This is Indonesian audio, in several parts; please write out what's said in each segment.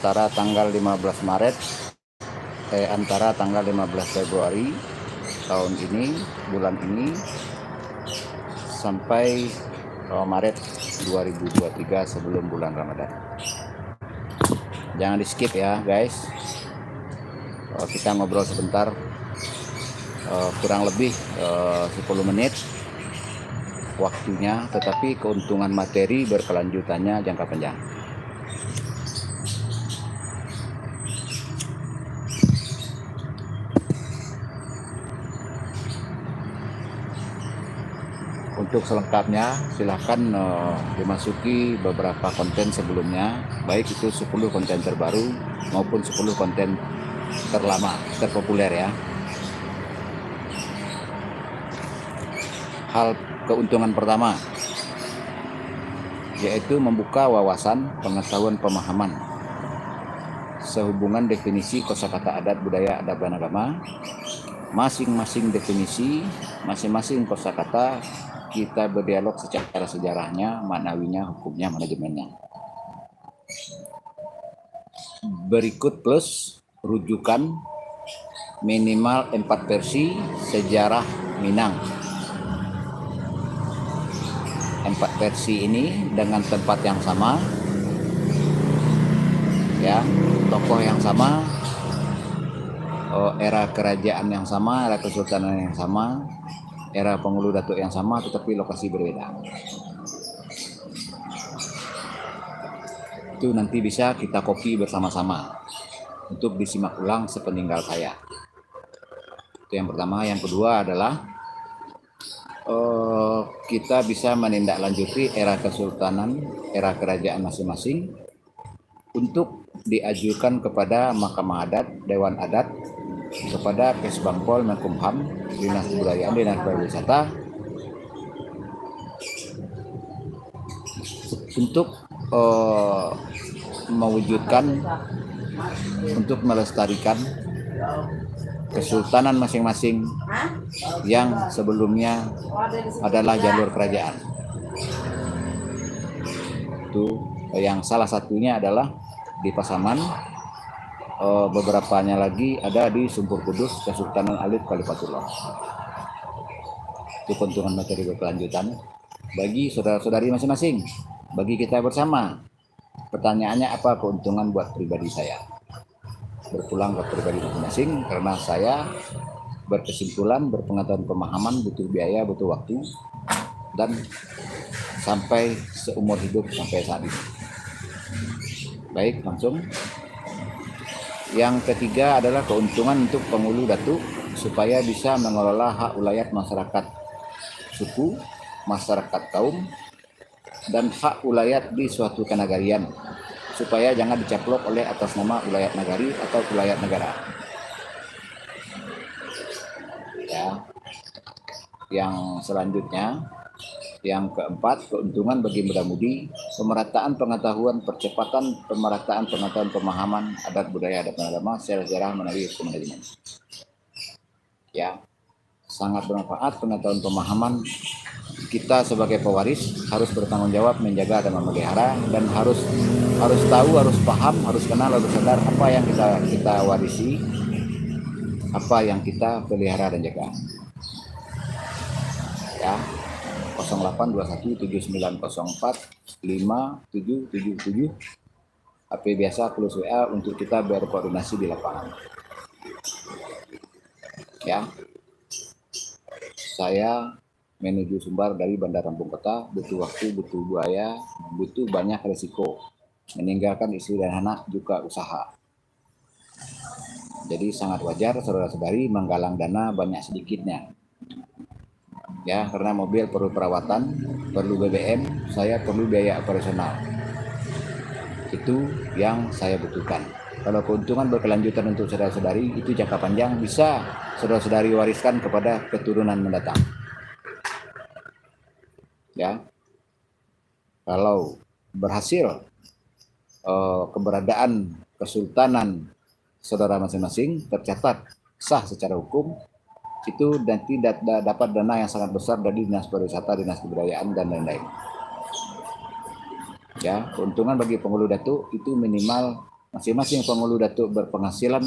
antara tanggal 15 Maret antara tanggal 15 Februari tahun ini, bulan ini, sampai Maret 2023 sebelum bulan Ramadan. Jangan di skip ya guys. Kita ngobrol sebentar, kurang lebih 10 menit waktunya, tetapi keuntungan materi berkelanjutannya jangka panjang. Untuk selengkapnya silahkan dimasuki beberapa konten sebelumnya, baik itu 10 konten terbaru maupun 10 konten terlama, terpopuler ya. Hal keuntungan pertama yaitu membuka wawasan, pengetahuan, pemahaman sehubungan definisi kosakata adat, budaya, adab, dan agama. Masing-masing definisi, masing-masing kosakata kita berdialog secara sejarahnya, maknawinya, hukumnya, manajemennya. Berikut plus rujukan minimal 4 versi sejarah Minang. 4 versi ini dengan tempat yang sama, ya, tokoh yang sama, era kerajaan yang sama, era kesultanan yang sama, era penghulu datuk yang sama, tetapi lokasi berbeda. Itu nanti bisa kita copy bersama-sama untuk disimak ulang sepeninggal saya. Itu yang pertama. Yang kedua adalah kita bisa menindaklanjuti era kesultanan, era kerajaan masing-masing untuk diajukan kepada Mahkamah Adat, Dewan Adat, kepada Kesbangpol, Menkumham, Dinas Kebudayaan, Dinas Pariwisata untuk mewujudkan, untuk melestarikan kesultanan masing-masing yang sebelumnya adalah jalur kerajaan. Itu yang salah satunya adalah di Pasaman, beberapanya lagi ada di Sumpur Kudus, Kesultanan Alit Kalifatullah. Itu keuntungan materi berkelanjutan bagi saudara-saudari masing-masing, bagi kita bersama. Pertanyaannya, apa keuntungan buat pribadi saya? Berpulang ke pribadi masing-masing, karena saya berkesimpulan, berpengetahuan, pemahaman, butuh biaya, butuh waktu, dan sampai seumur hidup sampai saat ini. Baik, langsung. Yang ketiga adalah keuntungan untuk penghulu datuk supaya bisa mengelola hak ulayat masyarakat suku, masyarakat kaum, dan hak ulayat di suatu kenagarian, supaya jangan dicaplok oleh atas nama ulayat nagari atau ulayat negara. Ya. Yang selanjutnya, yang keempat, keuntungan bagi muda-mudi, pemerataan pengetahuan, percepatan pemerataan pengetahuan, pemahaman adat, budaya, adat, agama, sejarah, menawi, hukum, manajemen. Ya, sangat bermanfaat pengetahuan, pemahaman. Kita sebagai pewaris harus bertanggung jawab menjaga dan memelihara, dan harus tahu, harus paham, harus kenal, harus sadar apa yang kita warisi, apa yang kita pelihara dan jaga. Ya, 082179045777 HP biasa plus WA untuk kita berkoordinasi di lapangan. Ya, saya menuju Sumbar dari Bandar Lampung Kota butuh waktu, butuh biaya, butuh banyak resiko, meninggalkan istri dan anak juga usaha. Jadi sangat wajar saudara-saudari menggalang dana banyak sedikitnya. Ya, karena mobil perlu perawatan, perlu BBM, saya perlu biaya operasional. Itu yang saya butuhkan. Kalau keuntungan berkelanjutan untuk saudara-saudari, itu jangka panjang, bisa saudara-saudari wariskan kepada keturunan mendatang. Ya, kalau berhasil keberadaan kesultanan saudara masing-masing tercatat sah secara hukum, itu nanti dapat dana yang sangat besar dari Dinas Pariwisata, Dinas Kebudayaan, dan lain-lain. Ya, keuntungan bagi penghulu datuk itu minimal Masing-masing penghulu datuk berpenghasilan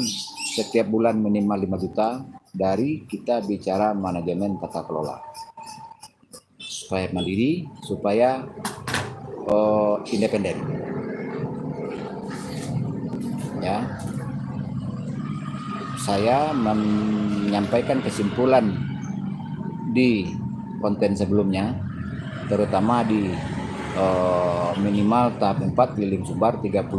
setiap bulan minimal 5 juta dari kita bicara manajemen tata kelola. Supaya mandiri, supaya independen. Ya. Saya menyampaikan kesimpulan di konten sebelumnya, terutama di minimal tahap 4 Liling Sumbar 31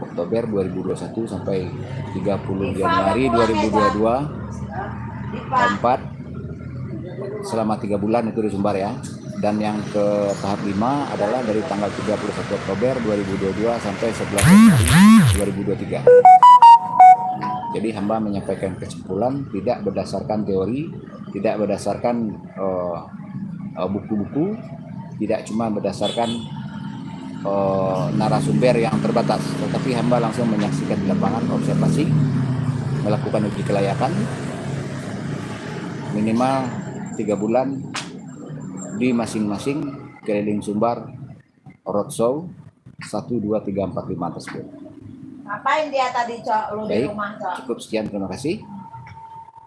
Oktober 2021 sampai 30 Januari 2022 4 selama 3 bulan itu di Sumbar ya. Dan yang ke tahap 5 adalah dari tanggal 31 Oktober 2022 sampai 11 Januari 2023. Jadi hamba menyampaikan kesimpulan tidak berdasarkan teori, tidak berdasarkan buku-buku, tidak cuma berdasarkan narasumber yang terbatas, tetapi hamba langsung menyaksikan di lapangan, observasi, melakukan uji kelayakan minimal 3 bulan di masing-masing keliling Sumbar roadshow 1, 2, 3, 4, 5 tersebut. Ngapain dia tadi, Cok? Lu di rumah, Cok? Cukup sekian, terima kasih.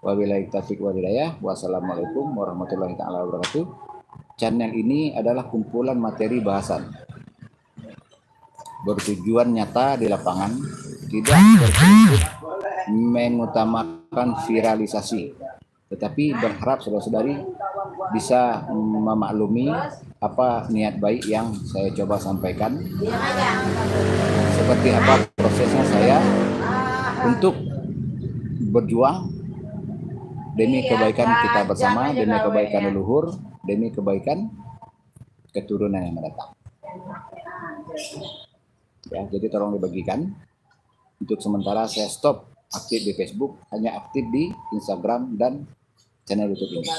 Wabillahi taufiq wal hidayah. Wassalamualaikum warahmatullahi taala wabarakatuh. Channel ini adalah kumpulan materi bahasan bertujuan nyata di lapangan, tidak berprinsip mengutamakan viralisasi, tetapi berharap saudara-saudari bisa memaklumi apa niat baik yang saya coba sampaikan, seperti apa prosesnya saya untuk berjuang demi kebaikan kita bersama, demi kebaikan leluhur, demi kebaikan keturunan yang mendatang. Ya, jadi tolong dibagikan. Untuk sementara saya stop aktif di Facebook, hanya aktif di Instagram dan channel YouTube ini.